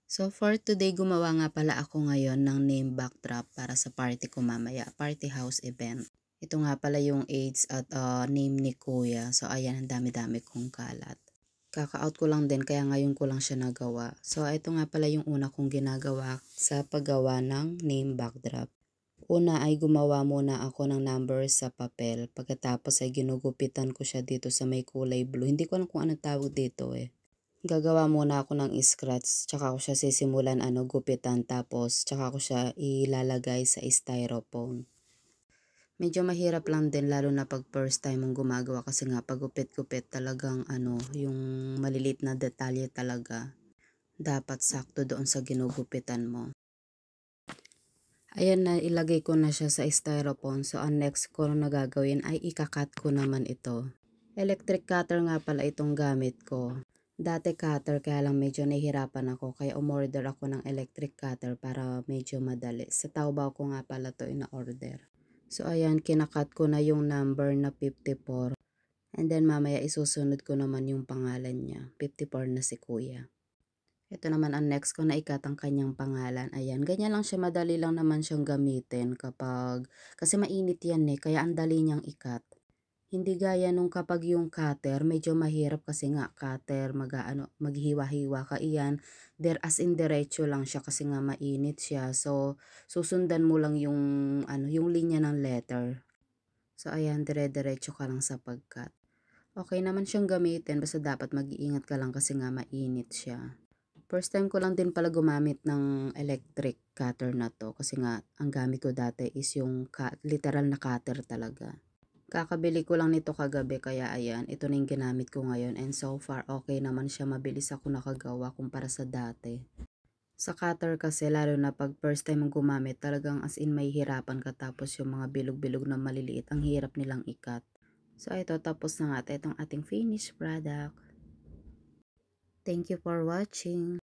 So for today, gumawa nga pala ako ngayon ng name backdrop para sa party ko mamaya, party house event. Ito nga pala yung age at name ni Kuya. So ayan, ang dami-dami kong kalat. Kaka-out ko lang din kaya ngayon ko lang siya nagawa. So ito nga pala yung una kong ginagawa sa paggawa ng name backdrop. Una ay gumawa muna ako ng numbers sa papel. Pagkatapos ay ginugupitan ko siya dito sa may kulay blue. Hindi ko alam kung anong tawag dito eh. Gagawa muna ako ng scratch, tsaka ko siya sisimulan gupitan, tapos tsaka ko siya ilalagay sa styrofoam. Medyo mahirap lang din lalo na pag first time mong gumagawa kasi nga pag gupit-gupit talagang yung malilit na detalye talaga. Dapat sakto doon sa ginugupitan mo. Ayan na, ilagay ko na siya sa styrofoam. So ang next ko na gagawin ay ikakat ko naman ito. Electric cutter nga pala itong gamit ko. Dati cutter kaya lang medyo nahihirapan ako kaya umorder ako ng electric cutter para medyo madali. Sa Taobao ko nga pala to ina-order. So ayan, kinakat ko na yung number na 54. And then mamaya isusunod ko naman yung pangalan niya. 54 na si Kuya. Ito naman ang next ko na ikat ang kanyang pangalan. Ayan, ganyan lang siya, madali lang naman siyang gamitin kasi mainit yan eh, kaya ang dali niyang ikat. Hindi gaya nung kapag yung cutter, medyo mahirap kasi nga cutter, maghiwa-hiwa ka iyan. As in diretso lang siya kasi nga mainit siya. So, susundan mo lang yung linya ng letter. So, ayan, dire-diretso ka lang sa pagkat. Okay naman siyang gamitin, basta dapat mag-iingat ka lang kasi nga mainit siya. First time ko lang din pala gumamit ng electric cutter na to kasi nga ang gamit ko dati is yung literal na cutter talaga. Kakabili ko lang nito kagabi kaya ayan, ito na yung ginamit ko ngayon and so far okay naman siya, mabilis ako nakagawa kumpara sa dati. Sa cutter kasi lalo na pag first time mong gumamit talagang as in may hirapan ka tapos yung mga bilog-bilog na maliliit ang hirap nilang ikat. So ito, tapos na nga itong ating finished product. Thank you for watching.